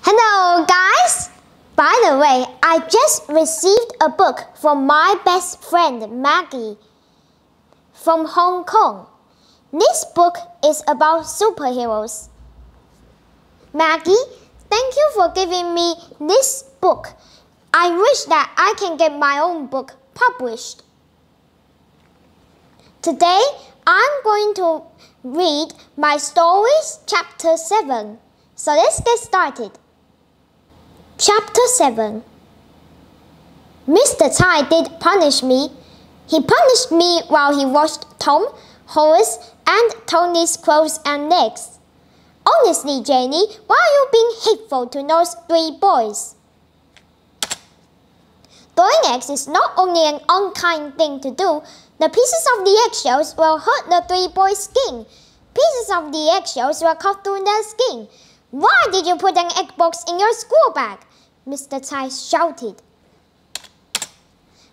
Hello guys! By the way, I just received a book from my best friend Maggie from Hong Kong. This book is about superheroes. Maggie, thank you for giving me this book. I wish that I can get my own book published. Today, I'm going to read my stories chapter 7. So let's get started. Chapter 7. Mr. Tsai did punish me. He punished me while he washed Tom, Horace, and Tony's clothes and legs. Honestly, Janie, why are you being hateful to those three boys? Throwing eggs is not only an unkind thing to do, the pieces of the eggshells will hurt the three boys' skin. Pieces of the eggshells will cut through their skin. Why did you put an egg box in your school bag? Mr. Tsai shouted.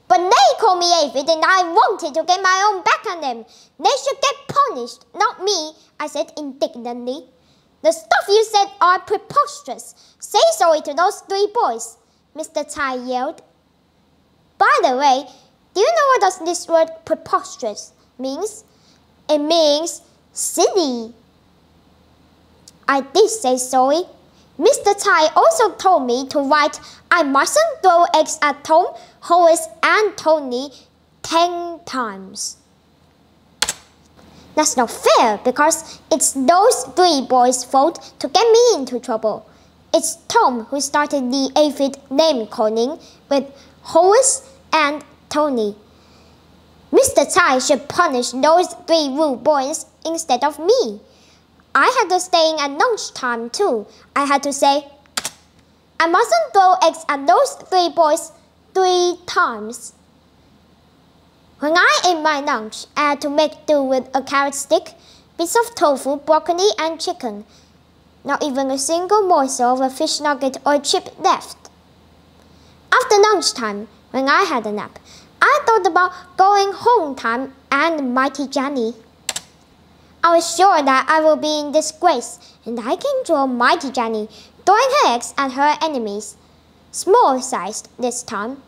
But they called me aphid and I wanted to get my own back on them. They should get punished, not me, I said indignantly. The stuff you said are preposterous. Say sorry to those three boys, Mr. Tsai yelled. By the way, do you know what does this word preposterous means? It means silly. I did say sorry. Mr. Tsai also told me to write, I mustn't throw eggs at Tom, Horace, and Tony 10 times. That's not fair because it's those three boys' fault to get me into trouble. It's Tom who started the aphid name calling with Horace and Tony. Mr. Tsai should punish those three rude boys instead of me. I had to stay in at lunchtime too. I had to say, I mustn't throw eggs at those three boys 3 times. When I ate my lunch, I had to make do with a carrot stick, bits of tofu, broccoli, and chicken. Not even a single morsel of a fish nugget or chip left. After lunchtime, when I had a nap, I thought about going home time and Mighty Johnny. I was sure that I will be in disgrace, and I can draw Mighty Johnny throwing her eggs at her enemies, small-sized this time.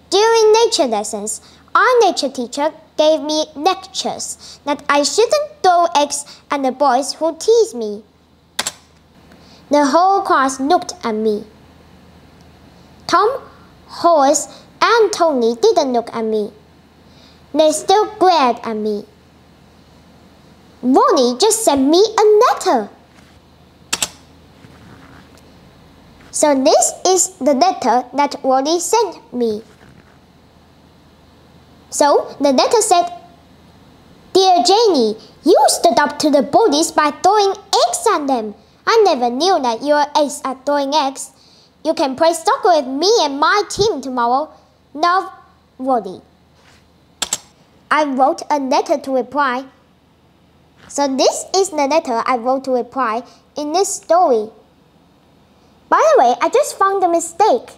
During nature lessons, our nature teacher gave me lectures that I shouldn't throw eggs at the boys who tease me. The whole class looked at me. Tom, Horace, and Tony didn't look at me. They still glared at me. Ronnie just sent me a letter. So this is the letter that Ronnie sent me. So the letter said, Dear Janie, you stood up to the bullies by throwing eggs at them. I never knew that you were ace at throwing eggs. You can play soccer with me and my team tomorrow. Love, Ronnie. I wrote a letter to reply. So this is the letter I wrote to reply in this story. By the way, I just found a mistake.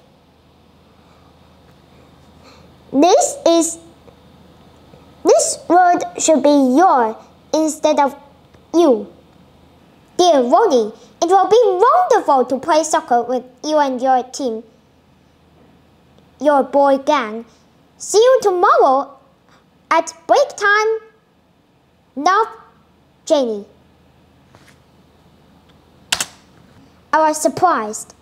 This word should be your instead of you. Dear Ronnie, it will be wonderful to play soccer with you and your team, your boy gang. See you tomorrow at break time. Love, Janie. I was surprised.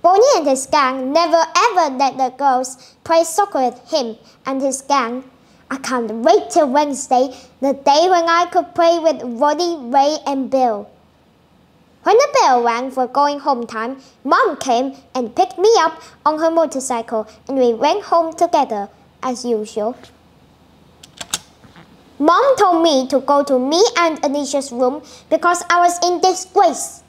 Bonnie and his gang never ever let the girls play soccer with him and his gang. I can't wait till Wednesday, the day when I could play with Roddy, Ray, and Bill. When the bell rang for going home time, Mom came and picked me up on her motorcycle and we went home together, as usual. Mom told me to go to me and Anisha's room because I was in disgrace.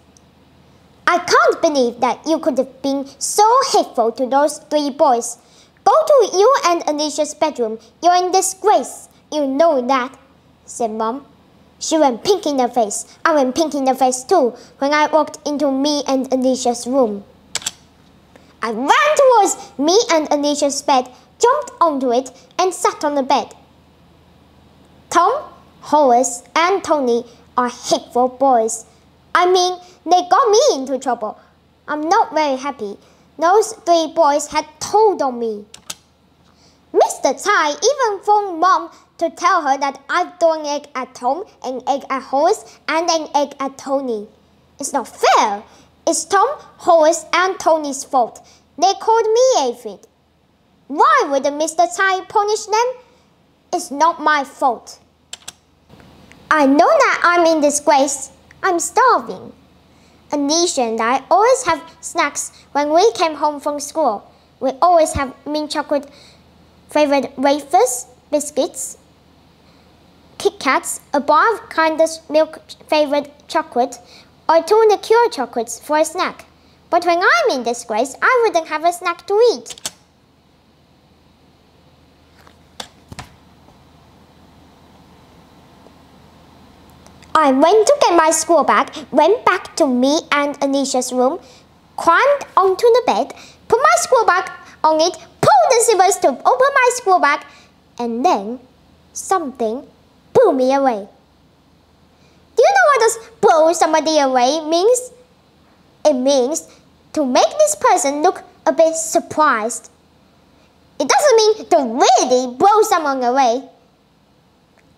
I can't believe that you could have been so hateful to those three boys. Go to you and Anisha's bedroom. You're in disgrace. You know that, said Mom. She went pink in the face. I went pink in the face too when I walked into me and Anisha's room. I ran towards me and Anisha's bed, jumped onto it, and sat on the bed. Tom, Horace, and Tony are hateful boys. I mean, they got me into trouble. I'm not very happy. Those three boys had told on me. Mr. Tsai even phoned Mom to tell her that I've thrown an egg at Tom, an egg at Horace, and an egg at Tony. It's not fair. It's Tom, Horace, and Tony's fault. They called me aphid. Why would Mr. Tsai punish them? It's not my fault. I know that I'm in disgrace. I'm starving. Anisha and I always have snacks when we came home from school. We always have mint chocolate flavored wafers, biscuits, Kit Kats, a bar of Kinder's milk flavored chocolate, or 2 liqueur chocolates for a snack. But when I'm in disgrace, I wouldn't have a snack to eat. I went to get my school bag, went back to me and Anisha's room, climbed onto the bed, put my school bag on it, pulled the zippers to open my school bag, and then something blew me away. Do you know what does blow somebody away means? It means to make this person look a bit surprised. It doesn't mean to really blow someone away.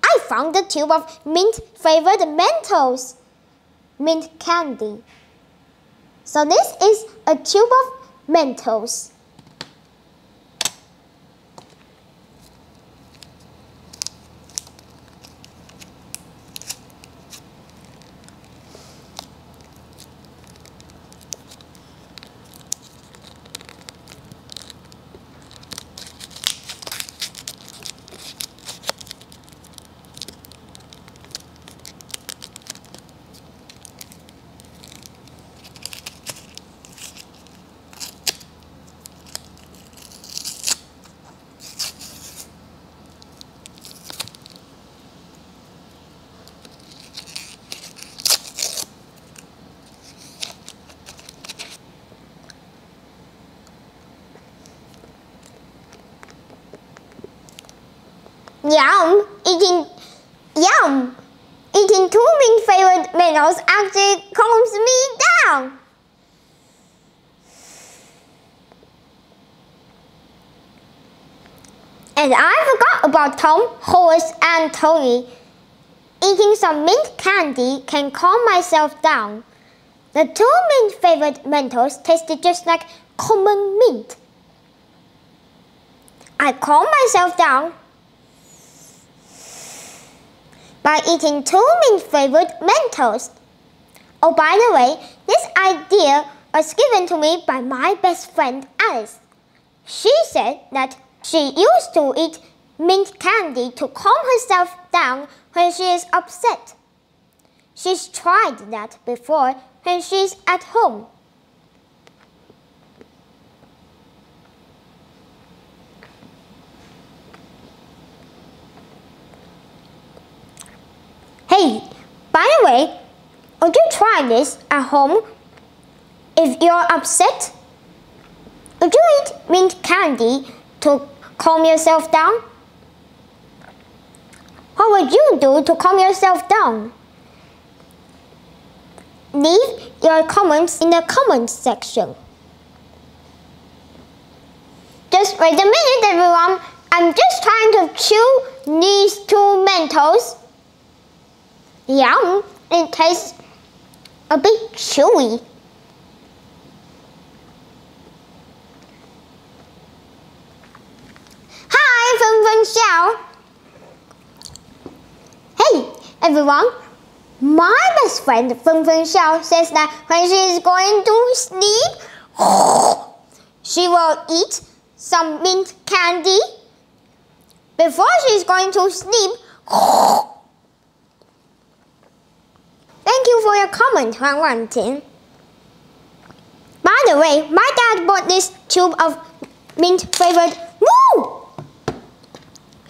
I found a tube of mint-flavored Mentos, mint candy. So this is a tube of Mentos. Yum! Eating 2 mint-flavored Mentos actually calms me down. And I forgot about Tom, Horace, and Tony. Eating some mint candy can calm myself down. The 2 mint-flavored Mentos tasted just like common mint. I calm myself down by eating 2 mint-flavored Mentos. Oh, by the way, this idea was given to me by my best friend Alice. She said that she used to eat mint candy to calm herself down when she is upset. She's tried that before when she's at home. Hey, by the way, would you try this at home if you're upset? Would you eat mint candy to calm yourself down? What would you do to calm yourself down? Leave your comments in the comments section. Just wait a minute, everyone. I'm just trying to chew these 2 Mentos. Yum! It tastes a bit chewy. Hi, Feng Feng Xiao. Hey, everyone. My best friend Feng Feng Xiao says that when she is going to sleep, she will eat some mint candy before she is going to sleep. Thank you for your comment, Huang Wanting. By the way, my dad bought this tube of mint-flavored... Woo!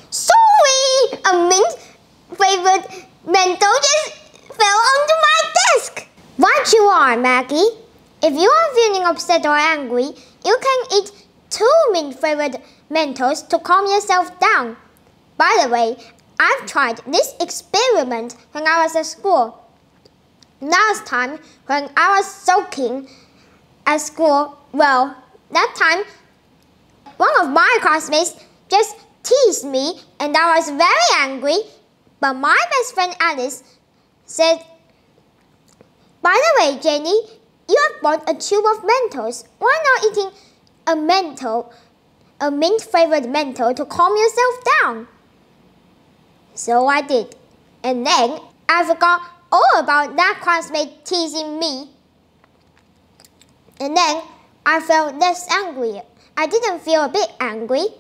Sorry! A mint-flavored Mentos just fell onto my desk! Right you are, Maggie. If you are feeling upset or angry, you can eat 2 mint-flavored Mentos to calm yourself down. By the way, I've tried this experiment when I was at school. Last time, when I was sulking, at school, well, that time, one of my classmates just teased me and I was very angry. But my best friend Alice said, "By the way, Jenny, you have bought a tube of Mentos. Why not eating a mint-flavored Mentos to calm yourself down?" So I did. And then I forgot all about that classmate teasing me. And then I felt less angry. I didn't feel a bit angry.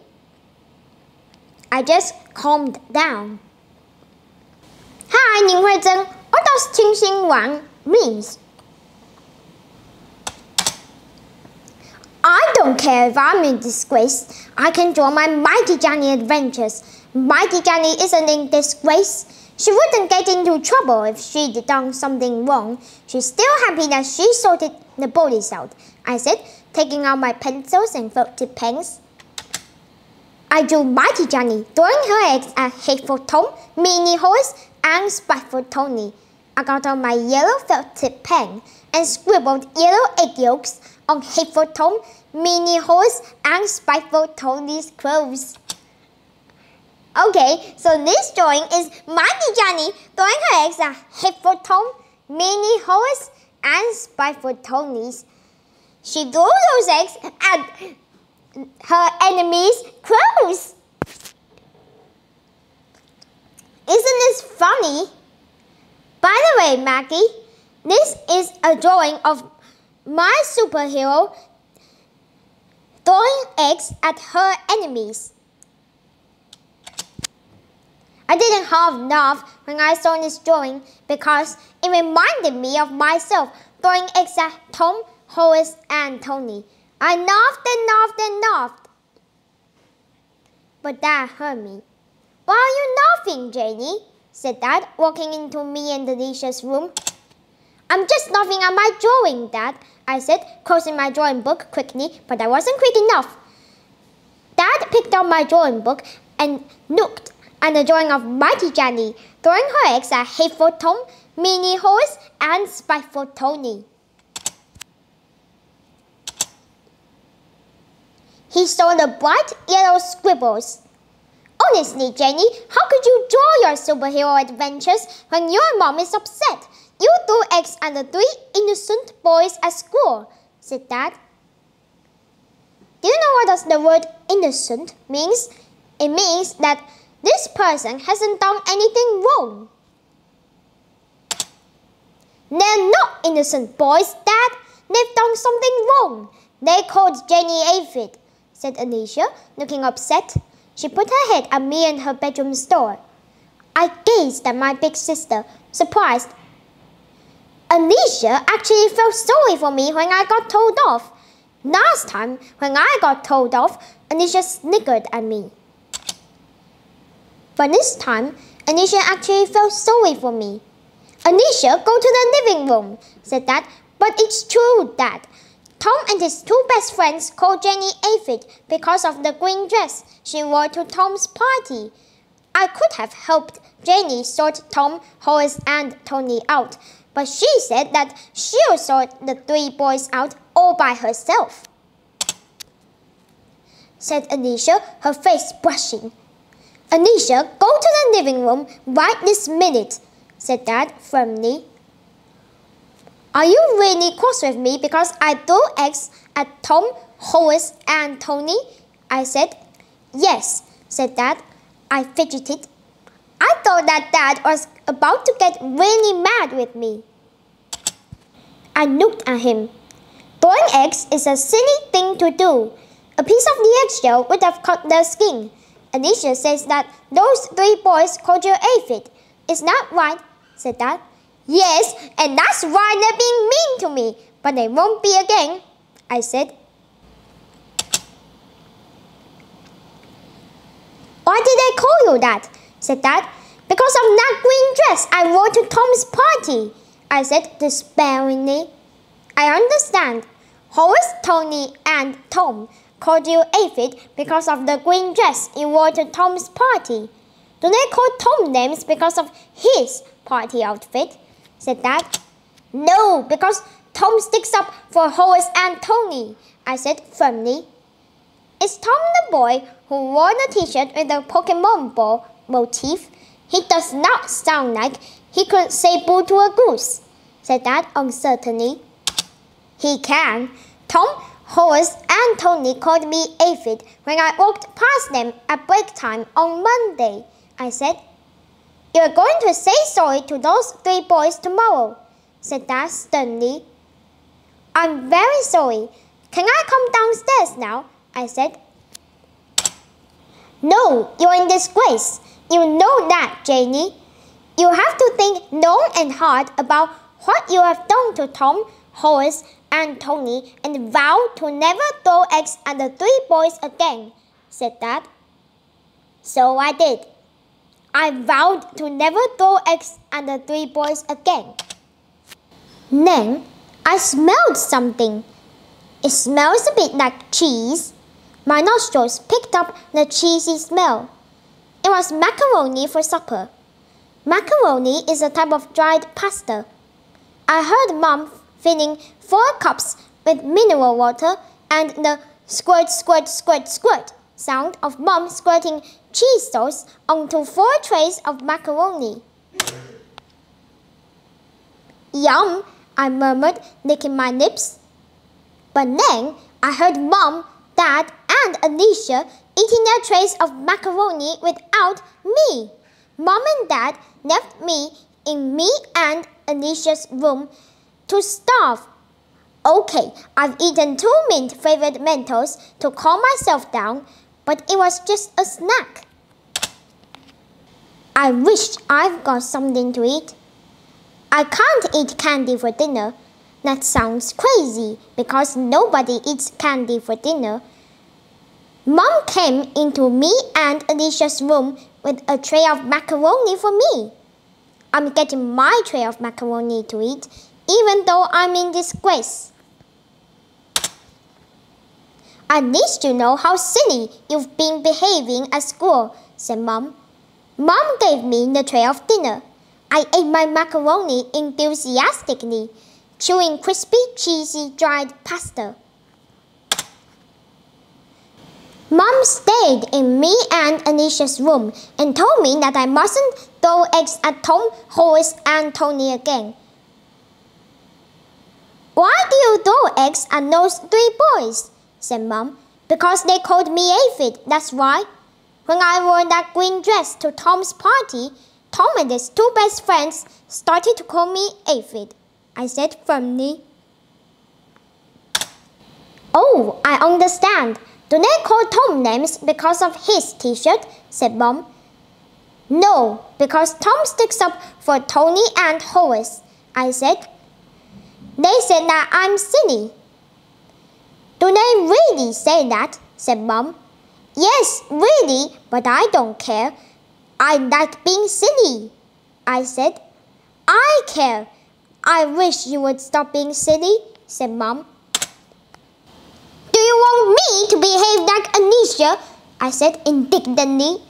I just calmed down. Hi, 宁慧珍. What does 清心丸 means? I don't care if I'm in disgrace. I can join my Mighty Johnny adventures. Mighty Johnny isn't in disgrace. She wouldn't get into trouble if she'd done something wrong. She's still happy that she sorted the bullies out, I said, taking out my pencils and felt tip pens. I drew Mighty Johnny throwing her eggs at Hateful Tom, Meanie Horace, and Spiteful Tony. I got out my yellow felt tip pen and scribbled yellow egg yolks on Hateful Tom, Meanie Horace, and Spiteful Tony's clothes. Okay, so this drawing is Mighty Johnny throwing her eggs at Hateful Tom, Meanie Horace, and Spiteful Tony's. She threw those eggs at her enemy's clothes. Isn't this funny? By the way, Maggie, this is a drawing of my superhero throwing eggs at her enemies. I didn't half laugh when I saw this drawing because it reminded me of myself throwing eggs at Tom, Horace, and Tony. I laughed and laughed and laughed. But that hurt me. "Why are you laughing, Janie?" said Dad, walking into me and Alicia's room. "I'm just laughing at my drawing, Dad," I said, closing my drawing book quickly, but I wasn't quick enough. Dad picked up my drawing book and looked at the drawing of Mighty Johnny throwing her eggs at Hateful Tom, Meanie Horace, and Spiteful Tony. He saw the bright yellow scribbles. "Honestly, Jenny, how could you draw your superhero adventures when your mom is upset? You threw eggs at the 3 innocent boys at school," said Dad. Do you know what does the word innocent means? It means that this person hasn't done anything wrong. "They're not innocent boys, Dad. They've done something wrong. They called Jenny aphid," said Alicia, looking upset. She put her head at me in her bedroom door. I gazed at my big sister, surprised. Alicia actually felt sorry for me when I got told off. Last time, when I got told off, Alicia snickered at me. But this time, Alicia actually felt sorry for me. "Alicia, go to the living room," said Dad. "But it's true, Dad. Tom and his 2 best friends called Jenny aphid because of the green dress she wore to Tom's party. I could have helped Jenny sort Tom, Horace, and Tony out, but she said that she'll sort the 3 boys out all by herself," said Alicia, her face blushing. "Alicia, go to the living room right this minute," said Dad firmly. "Are you really cross with me because I threw eggs at Tom, Horace, and Tony?" I said. "Yes," said Dad. I fidgeted. I thought that Dad was about to get really mad with me. I looked at him. Throwing eggs is a silly thing to do. A piece of the eggshell would have cut their skin. Alicia says that those 3 boys called you aphid. Is that right?" said Dad. "Yes, and that's why they're being mean to me, but they won't be again," I said. "Why did they call you that?" said Dad. "Because of that green dress I wore to Tom's party," I said despairingly. "I understand. Horace, Tony, and Tom called you aphid because of the green dress you wore to Tom's party. Do they call Tom names because of his party outfit?" said Dad. "No, because Tom sticks up for Horace and Tony, I said firmly. Is Tom the boy who wore the t-shirt with the Pokemon ball motif? He does not sound like he could say boo to a goose, said Dad uncertainly. He can. Tom, Horace and Tony called me aphid when I walked past them at break time on Monday, I said. You're going to say sorry to those 3 boys tomorrow, said Dad sternly. I'm very sorry. Can I come downstairs now? I said. No, you're in disgrace. You know that, Janie. You have to think long and hard about what you have done to Tom, Horace, and Tony and vow to never throw eggs at the 3 boys again, said Dad. So I did. I vowed to never throw eggs at the 3 boys again. Then I smelled something. It smells a bit like cheese. My nostrils picked up the cheesy smell. It was macaroni for supper. Macaroni is a type of dried pasta. I heard Mom filling 4 cups with mineral water and the squirt, squirt, squirt, squirt sound of Mom squirting cheese sauce onto 4 trays of macaroni. Yum, I murmured, licking my lips. But then I heard Mom, Dad, and Alicia eating their trays of macaroni without me. Mom and Dad left me in me and Alicia's room to starve. Okay, I've eaten 2 mint-flavored Mentos to calm myself down, but it was just a snack. I wish I've got something to eat. I can't eat candy for dinner. That sounds crazy because nobody eats candy for dinner. Mom came into me and Alicia's room with a tray of macaroni for me. I'm getting my tray of macaroni to eat, even though I'm in disgrace. At least you know how silly you've been behaving at school, said Mom. Mom gave me the tray of dinner. I ate my macaroni enthusiastically, chewing crispy, cheesy, dried pasta. Mom stayed in me and Alicia's room and told me that I mustn't throw eggs at Tom, Horace, and Tony again. Why do you throw eggs at those 3 boys? Said Mom. Because they called me aphid, that's why. When I wore that green dress to Tom's party, Tom and his 2 best friends started to call me aphid, I said firmly. Oh, I understand. Do they call Tom names because of his t-shirt? Said Mom. No, because Tom sticks up for Tony and Horace, I said. They said that I'm silly. Do they really say that? Said Mom. Yes, really, but I don't care. I like being silly, I said. I care. I wish you would stop being silly, said Mom. Do you want me to behave like Alicia? I said indignantly.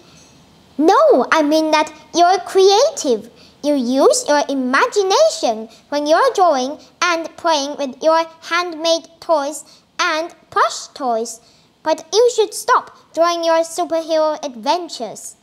No, I mean that you're creative. You use your imagination when you're drawing and playing with your handmade toys and plush toys. But you should stop drawing your superhero adventures.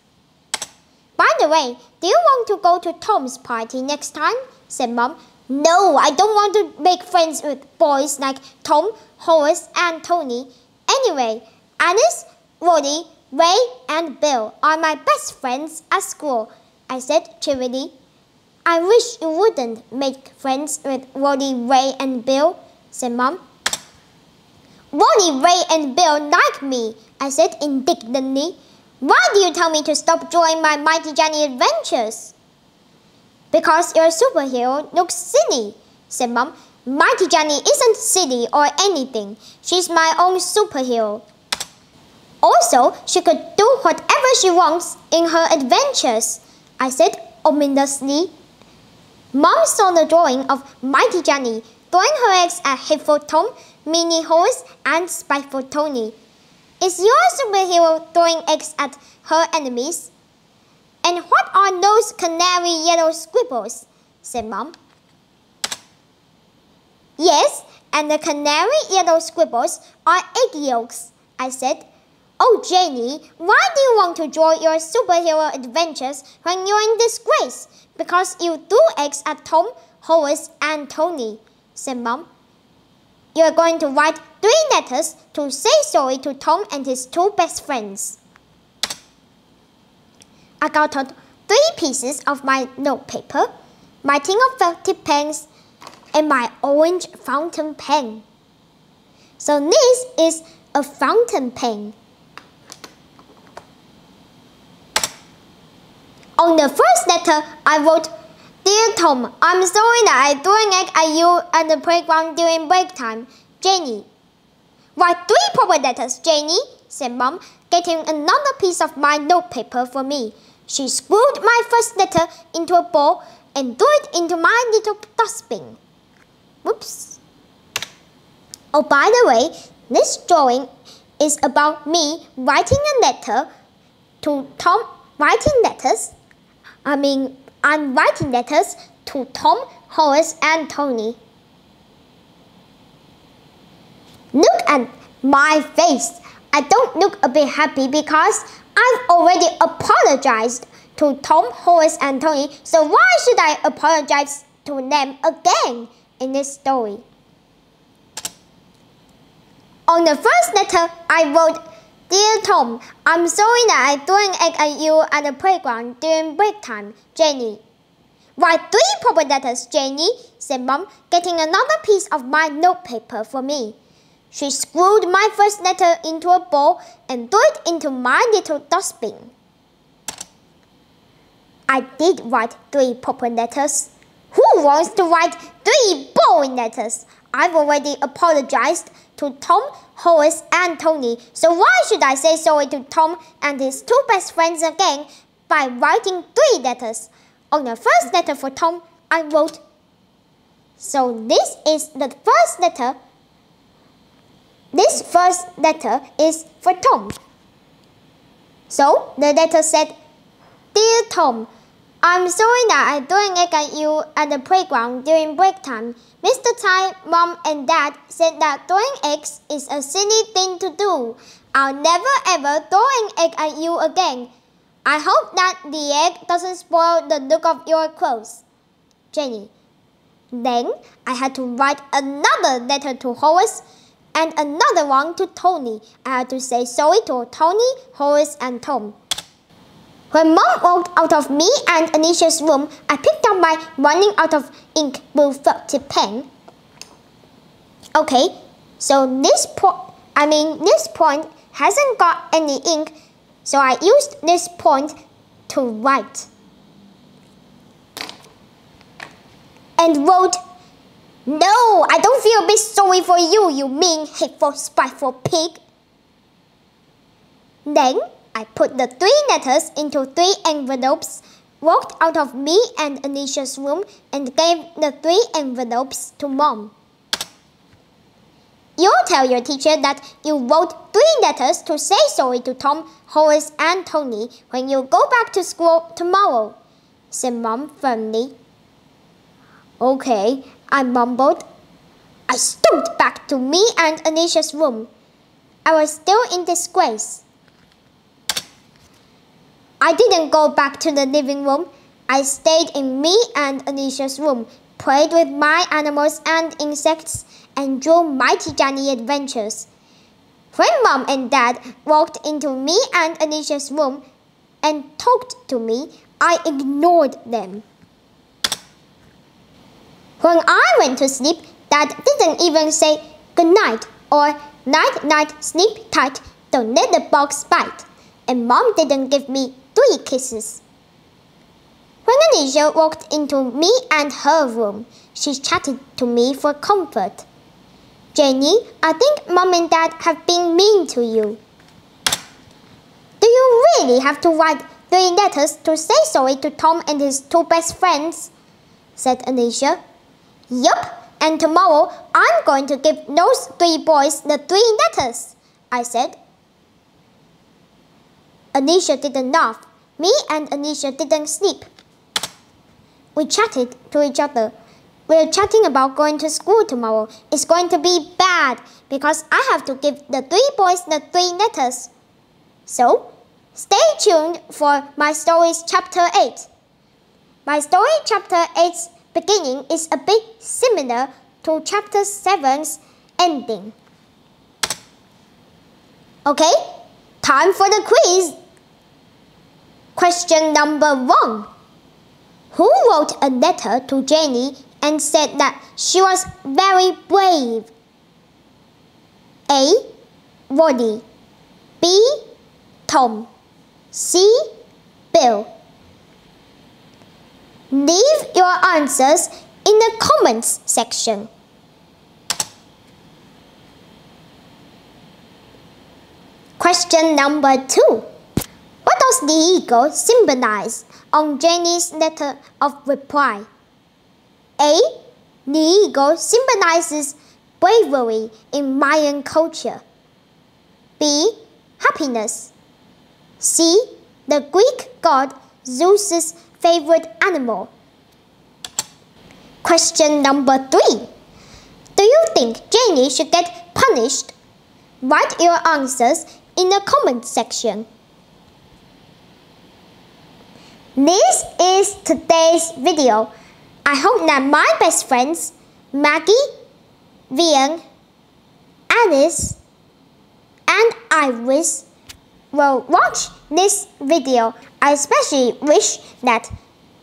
By the way, do you want to go to Tom's party next time? Said Mom. No, I don't want to make friends with boys like Tom, Horace, and Tony. Anyway, Alice, Roddy, Ray, and Bill are my best friends at school, I said cheerily. I wish you wouldn't make friends with Roddy, Ray, and Bill, said Mom. Roddy, Ray, and Bill like me, I said indignantly. Why do you tell me to stop drawing my Mighty Johnny adventures? Because your superhero looks silly, said Mom. Mighty Johnny isn't silly or anything. She's my own superhero. Also, she could do whatever she wants in her adventures, I said ominously. Mom saw the drawing of Mighty Johnny throwing her eggs at Hateful Tom, Meanie Horace, and Spiteful Tony. Is your superhero throwing eggs at her enemies? And what are those canary yellow scribbles? Said Mom. Yes, and the canary yellow scribbles are egg yolks, I said. Oh, Janie, why do you want to join your superhero adventures when you're in disgrace? Because you threw eggs at Tom, Horace, and Tony, said Mom. You're going to write 3 letters to say sorry to Tom and his 2 best friends. I got out 3 pieces of my notepaper, my tin of felt tip pens, and my orange fountain pen. So this is a fountain pen. On the first letter, I wrote, Dear Tom, I'm sorry that I threw an egg at you at the playground during break time. Janie. Write 3 proper letters, Janie, said Mom, getting another piece of my notepaper for me. She screwed my first letter into a ball and threw it into my little dustbin. Whoops. Oh, by the way, this drawing is about me writing a letter to Tom, I'm writing letters to Tom, Horace, and Tony. Look at my face. I don't look a bit happy because I've already apologized to Tom, Horace, and Tony, so why should I apologize to them again in this story? On the first letter, I wrote, Dear Tom, I'm sorry that I threw an egg at you at the playground during break time, Janie. Write 3 proper letters, Janie, said Mom, getting another piece of my notepaper for me. She screwed my first letter into a ball and threw it into my little dustbin. I did write 3 proper letters. Who wants to write 3 boring letters? I've already apologized to Tom, Horace, and Tony, so why should I say sorry to Tom and his 2 best friends again by writing 3 letters? On the first letter for Tom, I wrote, so this is the first letter. This first letter is for Tom. So the letter said, Dear Tom, I'm sorry that I threw an egg at you at the playground during break time. Mr. Tai, Mom, and Dad said that throwing eggs is a silly thing to do. I'll never ever throw an egg at you again. I hope that the egg doesn't spoil the look of your clothes. Jenny. Then I had to write another letter to Horace and another one to Tony. I had to say sorry to Tony, Horace, and Tom. When Mom walked out of me and Anisha's room, I picked up my running out of ink blue felt tip pen. Okay, so this point hasn't got any ink, so I used this point to write. And wrote, No, I don't feel a bit sorry for you, you mean, hateful, spiteful pig. Then I put the 3 letters into 3 envelopes, walked out of me and Anisha's room, and gave the 3 envelopes to Mom. You'll tell your teacher that you wrote 3 letters to say sorry to Tom, Horace, and Tony when you go back to school tomorrow, said Mom firmly. Okay, I mumbled. I stomped back to me and Anisha's room. I was still in disgrace. I didn't go back to the living room. I stayed in me and Anisha's room, played with my animals and insects, and drew Mighty Johnny adventures. When Mom and Dad walked into me and Anisha's room and talked to me, I ignored them. When I went to sleep, Dad didn't even say good night or night night, sleep tight, don't let the bugs bite. And Mom didn't give me 3 kisses. When Anisha walked into me and her room, she chatted to me for comfort. Jenny, I think Mom and Dad have been mean to you. Do you really have to write 3 letters to say sorry to Tom and his 2 best friends? Said Anisha. Yup, and tomorrow I'm going to give those 3 boys the 3 letters, I said. Anisha didn't laugh. Me and Anisha didn't sleep. We chatted to each other. we're chatting about going to school tomorrow. It's going to be bad because I have to give the 3 boys the 3 letters. So, stay tuned for my story's chapter 8. My story chapter 8's beginning is a bit similar to chapter 7's ending. Okay, time for the quiz. Question number 1. Who wrote a letter to Jenny and said that she was very brave? A. Roddy. B. Tom. C. Bill. Leave your answers in the comments section. Question number 2. What does the eagle symbolize on Jenny's letter of reply? A. The eagle symbolizes bravery in Mayan culture. B. Happiness. C. The Greek god Zeus's favorite animal. Question number 3. Do you think Jenny should get punished? Write your answers in the comment section. This is today's video. I hope that my best friends, Maggie, Vian, Alice, and Iris will watch this video. I especially wish that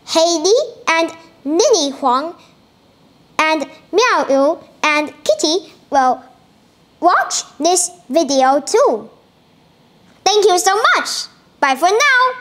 Heidi and Lily Huang and Miao Yu and Kitty will watch this video too. Thank you so much. Bye for now.